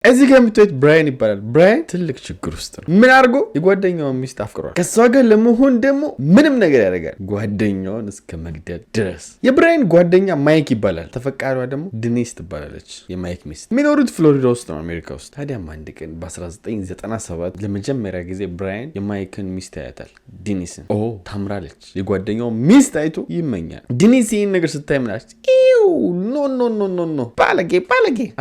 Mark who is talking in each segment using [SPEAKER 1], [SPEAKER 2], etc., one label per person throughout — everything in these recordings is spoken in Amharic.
[SPEAKER 1] እዚህ ጋር የምትወት ብራያን ይባላል። ብራያን ትልቅ ችግር ውስጥ ነው። ምን አድርጎ የጓደኛውን ሚስት አፍቅሯል። ከሷ ጋር ለመሆን ደግሞ ምንም ነገር ያደርጋል፣ ጓደኛውን እስከ መግደል ድረስ። የብራያን ጓደኛ ማይክ ይባላል። ተፈቃሪዋ ደግሞ ድኒስ ትባላለች፣ የማይክ ሚስት። የሚኖሩት ፍሎሪዳ ውስጥ ነው፣ አሜሪካ ውስጥ። ታዲያም አንድ ቀን በ1997 ለመጀመሪያ ጊዜ ብራያን የማይክን ሚስት ያያታል፣ ዲኒስን። ታምራለች። የጓደኛው ሚስት አይቶ ይመኛል። ዲኒስ ይህን ነገር ስታይ ምናለች? ኖ ባለጌ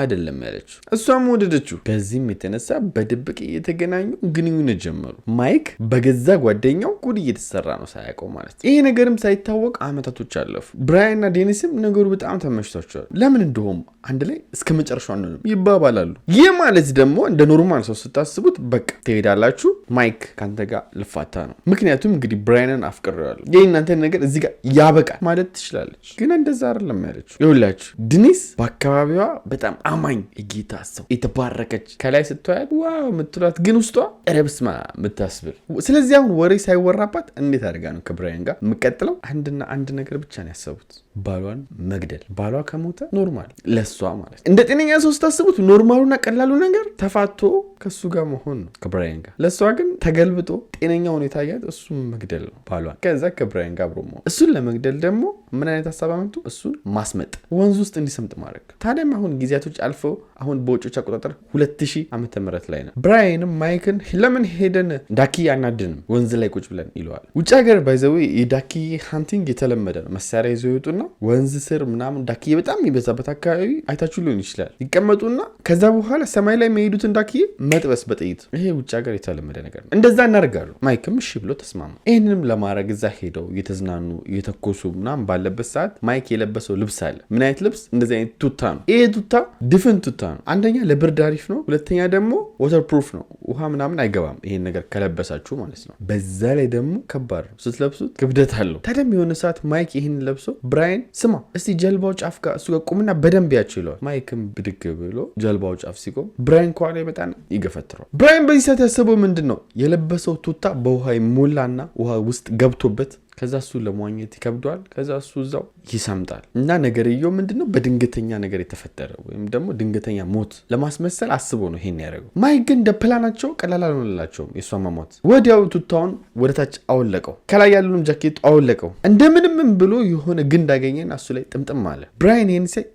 [SPEAKER 1] አይደለም ያለችው። እሷም ወደደችው። ከዚህም የተነሳ በድብቅ እየተገናኙ ግንኙነት ጀመሩ። ማይክ በገዛ ጓደኛው ጉድ እየተሰራ ነው ሳያውቀው ማለት ነው። ይሄ ነገርም ሳይታወቅ አመታቶች አለፉ። ብራያንና ዴኒስም ነገሩ በጣም ተመችቷቸዋል። ለምን እንደሆም አንድ ላይ እስከ መጨረሻው አንሆንም ይባባላሉ። ይህ ማለት ደግሞ እንደ ኖርማል ሰው ስታስቡት በቃ ትሄዳላችሁ፣ ማይክ ካንተ ጋር ልፋታ ነው፣ ምክንያቱም እንግዲህ ብራያንን አፍቅሬዋለሁ፣ የእናንተ ነገር እዚህ ጋር ያበቃል ማለት ትችላለች። ግን እንደዛ አይደለም ያለችው። ይኸውላችሁ ዲኒስ በአካባቢዋ በጣም አማኝ የጌታ ሰው የተባረከች ከላይ ስትዋያት ዋው የምትሏት ግን ውስጧ ረብስማ የምታስብል። ስለዚህ አሁን ወሬ ሳይወራባት እንዴት አድርጋ ነው ከብራያን ጋር የምቀጥለው? አንድና አንድ ነገር ብቻ ነው ያሰቡት፣ ባሏን መግደል። ባሏ ከሞተ ኖርማል ለሷ ማለት እንደ ጤነኛ ሰው ስታስቡት ኖርማሉና ቀላሉ ነገር ተፋቶ ከሱ ጋር መሆን ነው ከብራያን ጋር። ለሷ ግን ተገልብጦ ጤነኛ ሁኔታ ያያት እሱን መግደል ነው ባሏን፣ ከዛ ከብራያን ጋር አብሮ መሆን። እሱን ለመግደል ደግሞ ምን አይነት ሀሳብ አመጡ? እሱን ማስመጥ፣ ወንዝ ውስጥ እንዲሰምጥ ማድረግ። ታዲያም አሁን ጊዜያቶች አልፈው አሁን በውጮች አቆጣጠር 2000 ዓመተ ምህረት ላይ ነው። ብራያንም ማይክን ለምን ሄደን ዳኪዬ አናድንም ወንዝ ላይ ቁጭ ብለን ይለዋል። ውጭ ሀገር ባይዘው የዳኪዬ ሃንቲንግ የተለመደ ነው። መሳሪያ ይዘው ይወጡና ወንዝ ስር ምናምን ዳኪዬ በጣም የሚበዛበት አካባቢ አይታችሁ ሊሆን ይችላል። ይቀመጡና ከዛ በኋላ ሰማይ ላይ የሚሄዱትን ዳኪዬ መጥበስ በጥይት። ይሄ ውጭ ሀገር የተለመደ ነገር ነው። እንደዛ እናደርጋሉ። ማይክም እሺ ብሎ ተስማማ። ይህንንም ለማድረግ እዛ ሄደው እየተዝናኑ እየተኮሱ ምናምን ባለበት ሰዓት ማይክ የለበሰው ልብስ አለ። ምን አይነት ልብስ? እንደዚህ አይነት ቱታ ነው። ይሄ ቱታ ድፍን ቱታ ነው። አንደኛ ለብርድ አሪፍ ነው፣ ሁለተኛ ደግሞ ዋተር ፕሩፍ ነው። ውሃ ምናምን አይገባም ይሄን ነገር ከለበሳችሁ ማለት ነው። በዛ ላይ ደግሞ ከባድ ነው ስትለብሱት፣ ክብደት አለው። ታዲያም የሆነ ሰዓት ማይክ ይህን ለብሶ ብራያን ስማ እስቲ ጀልባው ጫፍ ጋር እሱ ጋር ቁምና በደንብ ያቸው ይለዋል። ማይክም ብድግ ብሎ ጀልባው ጫፍ ሲቆም ብራያን ከኋላ ይመጣና ይገፈትረዋል። ብራያን በዚህ ሰዓት ያሰበው ምንድን ነው? የለበሰው ቱታ በውሃ ይሞላና ውሃ ውስጥ ገብቶበት ከዛ እሱ ለመዋኘት ይከብደዋል። ከዛ እሱ እዛው ይሰምጣል። እና ነገርየው ምንድነው? በድንገተኛ ነገር የተፈጠረ ወይም ደግሞ ድንገተኛ ሞት ለማስመሰል አስቦ ነው ይሄን ያደረገው። ማይክ ግን እንደ ፕላናቸው ቀላል አልሆነላቸውም። የሷ መሞት ወዲያው ቱታውን ወደታች አወለቀው፣ ከላይ ያሉንም ጃኬቱ አወለቀው። እንደምንም ብሎ የሆነ ግንድ አገኘና እሱ ላይ ጥምጥም አለ። ብራያን ይሄን ሲያይ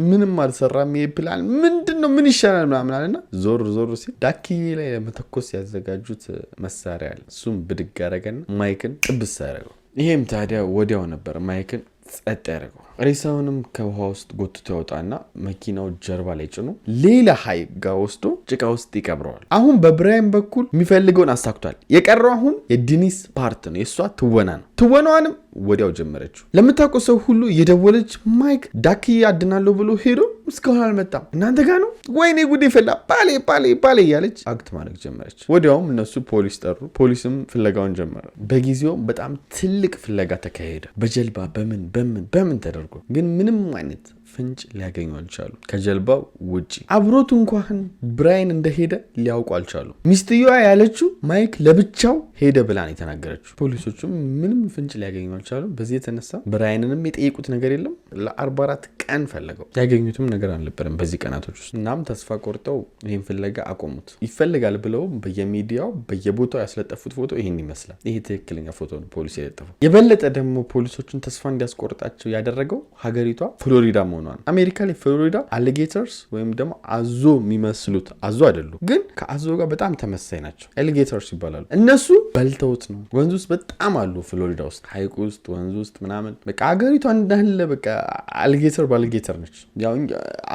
[SPEAKER 1] ምንም አልሰራም፣ ይሄ ፕላን ምንድነው? ምን ይሻላል ምናምን አለና ዞር ሲል ዳኪዬ ላይ ለመተኮስ ያዘጋጁት መሳሪያ አለ። እሱም ብድግ አደረገና ማይክን ጥብስ ያደረገው። ይሄም ታዲያ ወዲያው ነበር ማይክን ጸጥ ያደረገው። ሬሳውንም ከውሃ ውስጥ ጎትቶ ያወጣና መኪናው ጀርባ ላይ ጭኖ ሌላ ሐይቅ ጋር ወስዶ ጭቃ ውስጥ ይቀብረዋል። አሁን በብራያን በኩል የሚፈልገውን አሳክቷል። የቀረው አሁን የዲኒስ ፓርት ነው፣ የእሷ ትወና ነው። ትወናዋንም ወዲያው ጀመረችው። ለምታውቀው ሰው ሁሉ የደወለች ማይክ ዳኪዬ አድናለሁ ብሎ ሄዶ እስካሁን አልመጣም፣ እናንተ ጋር ነው፣ ወይኔ ጉዴ ፈላ፣ ባሌ እያለች አክት ማድረግ ጀመረች። ወዲያውም እነሱ ፖሊስ ጠሩ። ፖሊስም ፍለጋውን ጀመረ። በጊዜው በጣም ትልቅ ፍለጋ ተካሄደ። በጀልባ በምን ተደርጎ ግን ምንም አይነት ፍንጭ ሊያገኙ አልቻሉ ከጀልባው ውጪ። አብሮት እንኳን ብራያን እንደሄደ ሊያውቁ አልቻሉ። ሚስትየዋ ያለችው ማይክ ለብቻው ሄደ ብላ ነው የተናገረችው። ፖሊሶቹም ምንም ፍንጭ ሊያገኙ አልቻሉ። በዚህ የተነሳ ብራያንንም የጠየቁት ነገር የለም። ለ44 ቀን ፈለገው፣ ያገኙትም ነገር አልነበረም በዚህ ቀናቶች ውስጥ። እናም ተስፋ ቆርጠው ይህን ፍለጋ አቆሙት። ይፈልጋል ብለው በየሚዲያው በየቦታው ያስለጠፉት ፎቶ ይህን ይመስላል። ይህ ትክክለኛ ፎቶ ነው ፖሊስ የለጠፈው። የበለጠ ደግሞ ፖሊሶቹን ተስፋ እንዲያስቆርጣቸው ያደረገው ሀገሪቷ ፍሎሪዳ መሆኗ። አሜሪካ ላይ ፍሎሪዳ አሊጌተርስ ወይም ደግሞ አዞ የሚመስሉት አዞ አይደሉም፣ ግን ከአዞ ጋር በጣም ተመሳሳይ ናቸው። አሊጌተርስ ይባላሉ። እነሱ በልተውት ነው። ወንዝ ውስጥ በጣም አሉ ፍሎሪዳ ውስጥ፣ ሐይቅ ውስጥ፣ ወንዝ ውስጥ ምናምን። በቃ ሀገሪቷ እንዳለ በቃ አሊጌተር ባሊጌተር ነች። ያው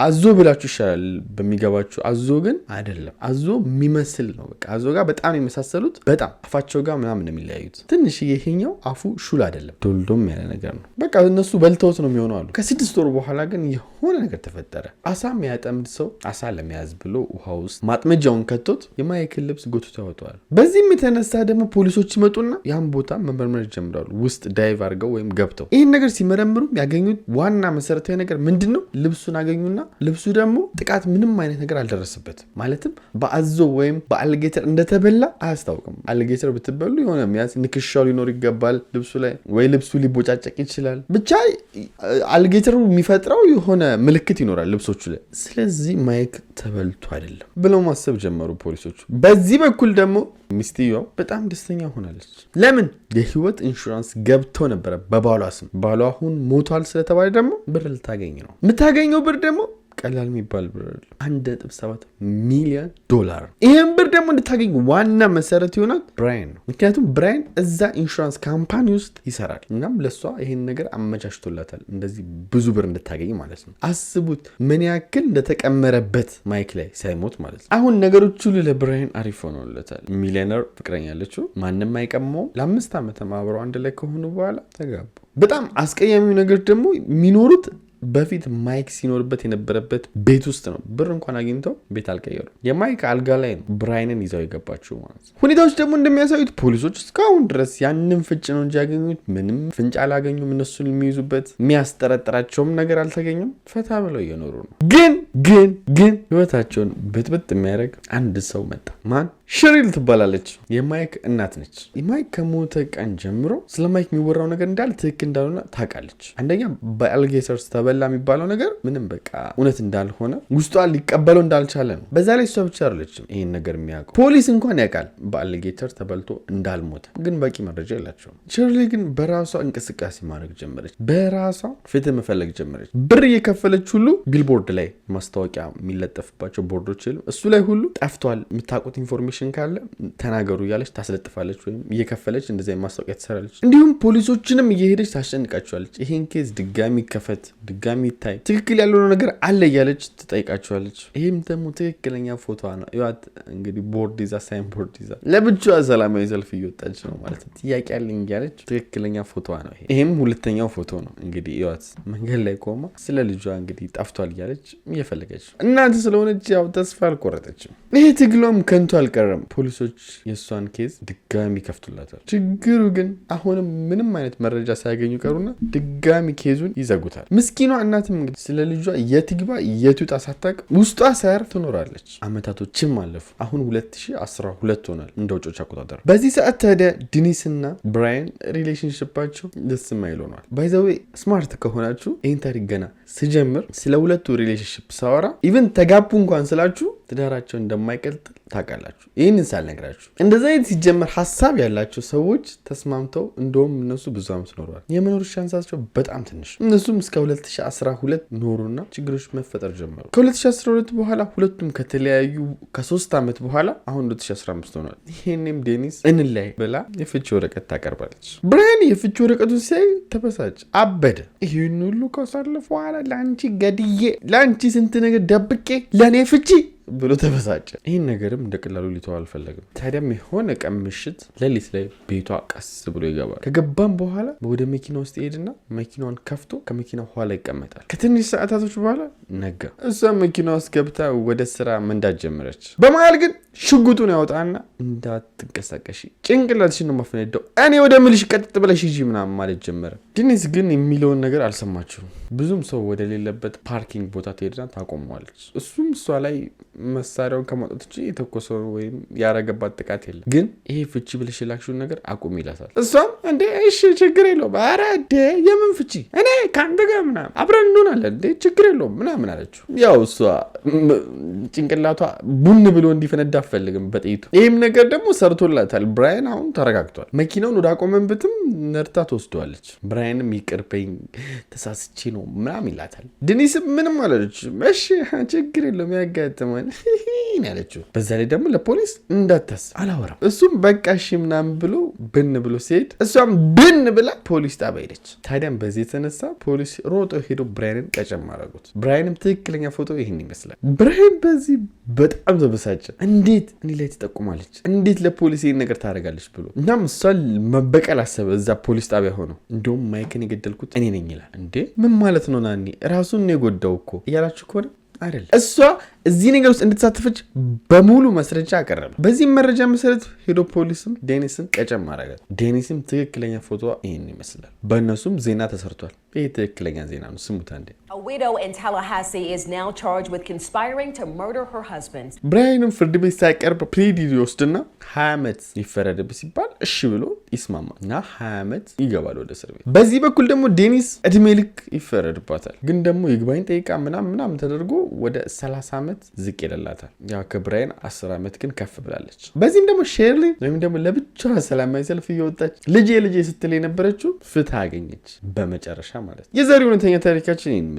[SPEAKER 1] አዞ ብላችሁ ይሻላል በሚገባችሁ። አዞ ግን አይደለም፣ አዞ የሚመስል ነው። በቃ አዞ ጋር በጣም የመሳሰሉት፣ በጣም አፋቸው ጋር ምናምን ነው የሚለያዩት። ትንሽ ይሄኛው አፉ ሹል አይደለም፣ ዶልዶም ያለ ነገር ነው። በቃ እነሱ በልተውት ነው የሚሆነው አሉ። ከ6 ወር በኋላ ግን የሆነ ነገር ተፈጠረ። አሳ የሚያጠምድ ሰው አሳ ለመያዝ ብሎ ውሃ ውስጥ ማጥመጃውን ከቶት የማይክን ልብስ ጎትቶ ያወጣዋል። በዚህም የተነሳ ደግሞ ፖሊሶች ይመጡና ያን ቦታ መመርመር ይጀምራሉ። ውስጥ ዳይቭ አድርገው ወይም ገብተው ይህን ነገር ሲመረምሩ ያገኙት ዋና መሰረታዊ ነገር ምንድን ነው? ልብሱን አገኙና ልብሱ ደግሞ ጥቃት ምንም አይነት ነገር አልደረሰበትም። ማለትም በአዞ ወይም በአልጌተር እንደተበላ አያስታውቅም። አልጌተር ብትበሉ የሆነ ሚያዝ ንክሻው ሊኖር ይገባል ልብሱ ላይ፣ ወይ ልብሱ ሊቦጫጨቅ ይችላል። ብቻ አልጌተሩ የሚፈጥረው የሆነ ምልክት ይኖራል ልብሶቹ ላይ። ስለዚህ ማይክ ተበልቶ አይደለም ብለው ማሰብ ጀመሩ ፖሊሶቹ። በዚህ በኩል ደግሞ ሚስትየዋ በጣም ደስተኛ ሆናለች። ለምን? የህይወት ኢንሹራንስ ገብቶ ነበረ በባሏ ስም። ባሏ አሁን ሞቷል ስለተባለ ደግሞ ብር ልታገኝ ነው። የምታገኘው ብር ደግሞ ቀላል የሚባል ብር አይደለም፣ 1.7 ሚሊዮን ዶላር። ይህን ብር ደግሞ እንድታገኝ ዋና መሰረት ይሆናል ብራያን ነው። ምክንያቱም ብራያን እዛ ኢንሹራንስ ካምፓኒ ውስጥ ይሰራል። እናም ለእሷ ይህን ነገር አመቻችቶላታል፣ እንደዚህ ብዙ ብር እንድታገኝ ማለት ነው። አስቡት ምን ያክል እንደተቀመረበት ማይክ ላይ ሳይሞት ማለት ነው። አሁን ነገሮች ሁሉ ለብራያን አሪፍ ሆነውለታል። ሚሊዮነር ፍቅረኛ ያለችው ማንም አይቀመውም። ለ5 ዓመት አብረው አንድ ላይ ከሆኑ በኋላ ተጋቡ። በጣም አስቀያሚው ነገር ደግሞ የሚኖሩት በፊት ማይክ ሲኖርበት የነበረበት ቤት ውስጥ ነው። ብር እንኳን አግኝተው ቤት አልቀየሩ። የማይክ አልጋ ላይ ነው ብራያንን ይዘው የገባችው ማለት ነው። ሁኔታዎች ደግሞ እንደሚያሳዩት ፖሊሶች እስካሁን ድረስ ያንን ፍንጭ ነው እንጂ ያገኙት ምንም ፍንጭ አላገኙም። እነሱን የሚይዙበት የሚያስጠረጥራቸውም ነገር አልተገኘም። ፈታ ብለው እየኖሩ ነው። ግን ህይወታቸውን ብጥብጥ የሚያደርግ አንድ ሰው መጣ። ማን? ሽሪል ትባላለች። የማይክ እናት ነች። ማይክ ከሞተ ቀን ጀምሮ ስለ ማይክ የሚወራው ነገር እንዳለ ትክክል እንዳልሆነ ታውቃለች። አንደኛ በአልጌተርስ ተበላ የሚባለው ነገር ምንም በቃ እውነት እንዳልሆነ ውስጧ ሊቀበለው እንዳልቻለ ነው። በዛ ላይ እሷ ብቻ አይደለችም ይሄን ነገር የሚያውቀው፣ ፖሊስ እንኳን ያውቃል በአልጌተር ተበልቶ እንዳልሞተ፣ ግን በቂ መረጃ የላቸውም። ሽሪል ግን በራሷ እንቅስቃሴ ማድረግ ጀመረች። በራሷ ፍትህ መፈለግ ጀመረች። ብር እየከፈለች ሁሉ ቢልቦርድ ላይ ማስታወቂያ የሚለጠፍባቸው ቦርዶች እሱ ላይ ሁሉ ጠፍቷል፣ የምታውቁት ኢንፎርሜሽን ካለ ተናገሩ እያለች ታስለጥፋለች፣ ወይም እየከፈለች እንደዚህ ማስታወቂያ ትሰራለች። እንዲሁም ፖሊሶችንም እየሄደች ታስጨንቃቸዋለች። ይሄን ኬዝ ድጋሚ ከፈት፣ ድጋሚ ይታይ፣ ትክክል ያለው ነገር አለ እያለች ትጠይቃቸዋለች። ይሄም ደግሞ ትክክለኛ ፎቶ ነው። ይዋት እንግዲህ ቦርድ ይዛ፣ ሳይን ቦርድ ይዛ ለብቻዋ ሰላማዊ ሰልፍ እየወጣች ነው ማለት ነው። ጥያቄ ያለኝ እያለች ትክክለኛ ፎቶ ነው። ይሄም ሁለተኛው ፎቶ ነው። እንግዲህ ይዋት መንገድ ላይ ቆማ ስለ ልጇ እንግዲህ ጠፍቷል እያለች እየፈለገች እናንተ ስለሆነች ያው ተስፋ አልቆረጠችም። ይሄ ትግሏም ከንቱ አልቀረም። ፖሊሶች የእሷን ኬዝ ድጋሚ ከፍቱላታል። ችግሩ ግን አሁንም ምንም አይነት መረጃ ሳያገኙ ቀሩና ድጋሚ ኬዙን ይዘጉታል። ምስኪኗ እናትም እንግዲህ ስለ ልጇ የትግባ የትውጣ ሳታቅ ውስጧ ሳያር ትኖራለች። አመታቶችም አለፉ። አሁን 2012 ሆናል እንደ ውጮች አቆጣጠር። በዚህ ሰዓት ታዲያ ዲኒስና ብራያን ሪሌሽንሽፓቸው ደስ የማይል ሆኗል። ባይ ዘ ዌይ ስማርት ከሆናችሁ ይህን ታሪክ ገና ስጀምር ስለ ሁለቱ ሪሌሽንሽፕ ሳወራ ኢቨን ተጋቡ እንኳን ስላችሁ ትዳራቸው እንደማይቀጥል ታውቃላችሁ። ይህንን ሳልነግራችሁ እንደዛ አይነት ሲጀመር ሀሳብ ያላቸው ሰዎች ተስማምተው እንደውም እነሱ ብዙ አመት ኖረዋል። የመኖር ቻንሳቸው በጣም ትንሽ። እነሱም እስከ 2012 ኖሩና ችግሮች መፈጠር ጀመሩ። ከ2012 በኋላ ሁለቱም ከተለያዩ ከ3 ዓመት በኋላ አሁን 2015 ሆኗል። ይሄንም ዴኒስ እንላይ ብላ የፍቺ ወረቀት ታቀርባለች። ብራያን የፍቺ ወረቀቱን ሲያይ ተበሳጭ፣ አበደ። ይህን ሁሉ ካሳለፈ በኋላ ለአንቺ ገድዬ ለአንቺ ስንት ነገር ደብቄ ለእኔ ፍቺ ብሎ ተበሳጨ። ይህን ነገርም እንደቀላሉ ሊተው አልፈለግም። ታዲያም የሆነ ቀን ምሽት ሌሊት ላይ ቤቷ ቀስ ብሎ ይገባል። ከገባም በኋላ ወደ መኪና ውስጥ ይሄድና መኪናዋን ከፍቶ ከመኪና ኋላ ይቀመጣል። ከትንሽ ሰዓታቶች በኋላ ነጋ። እሷ መኪና ውስጥ ገብታ ወደ ስራ መንዳት ጀመረች። በመሀል ግን ሽጉጡን ያወጣና እንዳትንቀሳቀሺ ጭንቅላትሽን ነው ማፈነዳው፣ እኔ ወደ ምልሽ ቀጥ ብለሽ ሂጂ ምናምን ማለት ጀመረ። ዲኒስ ግን የሚለውን ነገር አልሰማችሁም። ብዙም ሰው ወደ ሌለበት ፓርኪንግ ቦታ ትሄድና ታቆመዋለች። እሱም እሷ ላይ መሳሪያውን ከማውጣት ውጭ የተኮሰው ወይም ያረገባት ጥቃት የለም። ግን ይሄ ፍቺ ብለሽ የላክሽውን ነገር አቁም ይላታል። እሷም እንዴ እሺ ችግር የለውም፣ ኧረ እንዴ የምን ፍቺ እኔ ከአንተ ጋር ምናምን አብረን እንሆናለን እንዴ ችግር የለውም ምናምን አለችው። ያው እሷ ጭንቅላቷ ቡን ብሎ እንዲፈነዳ አፈልግም በጥይቱ። ይህም ነገር ደግሞ ሰርቶላታል። ብራያን አሁን ተረጋግቷል። መኪናውን ወደ አቆመንበትም ነርታ ትወስደዋለች። ብራያንም ይቅር በይኝ ተሳስቼ ነው ምናምን ይላታል። ዲኒስም ምንም አላለች። እሺ ችግር የለውም ያጋጥማል ያለችው። በዛ ላይ ደግሞ ለፖሊስ እንዳታስብ አላወራም። እሱም በቃ እሺ ምናምን ብሎ ብን ብሎ ሲሄድ እሷም ብን ብላ ፖሊስ ጣቢያ ሄደች። ታዲያም በዚህ የተነሳ ፖሊስ ሮጦ ሄዶ ብራያንን ቀጨም አደረጉት። ብራያንም ትክክለኛ ፎቶ ይህን ይመስላል። ብራያን በዚህ በጣም ተበሳጨ። እንዴት እኔ ላይ ትጠቁማለች? እንዴት ለፖሊስ ይህን ነገር ታደርጋለች ብሎ እናም እሷን መበቀል አሰበ። እዛ ፖሊስ ጣቢያ ሆነው እንደውም ማይክን የገደልኩት እኔ ነኝ ይላል። እንዴ ምን ማለት ነው? ናኒ ራሱን ነው የጎዳው እኮ እያላችሁ ከሆነ አይደለም። እሷ እዚህ ነገር ውስጥ እንድትሳተፈች በሙሉ መስረጃ አቀረበ። በዚህም መረጃ መሰረት ሄዶ ፖሊስም ዴኒስን ቀጨም ማረጋት። ዴኒስም ትክክለኛ ፎቶ ይሄን ይመስላል። በእነሱም ዜና ተሰርቷል። ይሄ ትክክለኛ ዜና ነው። ስሙት አንዴ።
[SPEAKER 2] A widow in Tallahassee is now charged with conspiring to murder her husband.
[SPEAKER 1] ብራያንም ፍርድ ቤት ሳይቀርብ ፕሌድ ይወስድና 20 ዓመት ይፈረድብ ሲባል እሺ ብሎ ይስማማል እና 20 ዓመት ይገባል ወደ እስር ቤት። በዚህ በኩል ደግሞ ዴኒስ እድሜ ልክ ይፈረድባታል። ግን ደግሞ ይግባኝ ጠይቃ ምናምን ተደርጎ ወደ 30 ዓመት ዝቅ ይለላታል። ያው ከብራያን 10 ዓመት ግን ከፍ ብላለች። በዚህም ደግሞ ሼርሊ ወይም ደግሞ ለብቻዋ ሰላማዊ ሰልፍ እየወጣች ልጄ ስትል የነበረችው ፍትህ አገኘች በመጨረሻ ማለት ነው። የዛሬው እውነተኛ ታሪካችን ይሄን ይመስላል።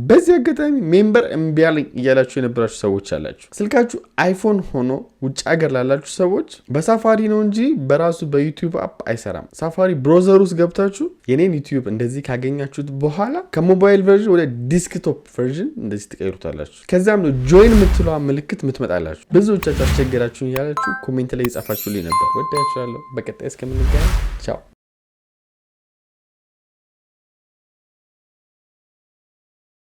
[SPEAKER 1] በዚህ አጋጣሚ ሜምበር እምቢ አለኝ እያላችሁ የነበራችሁ ሰዎች አላችሁ። ስልካችሁ አይፎን ሆኖ ውጭ ሀገር ላላችሁ ሰዎች በሳፋሪ ነው እንጂ በራሱ በዩቲዩብ አፕ አይሰራም። ሳፋሪ ብሮዘር ውስጥ ገብታችሁ የኔን ዩቲዩብ እንደዚህ ካገኛችሁት በኋላ ከሞባይል ቨርዥን ወደ ዲስክቶፕ ቨርዥን እንደዚህ ትቀይሩታላችሁ። ከዛም ነው ጆይን የምትለዋ ምልክት የምትመጣላችሁ። ብዙዎቻችሁ አስቸገራችሁን እያላችሁ ኮሜንት ላይ የጻፋችሁልኝ ነበር። ወዳችኋለሁ። በቀጣይ እስከምንገናኝ ቻው።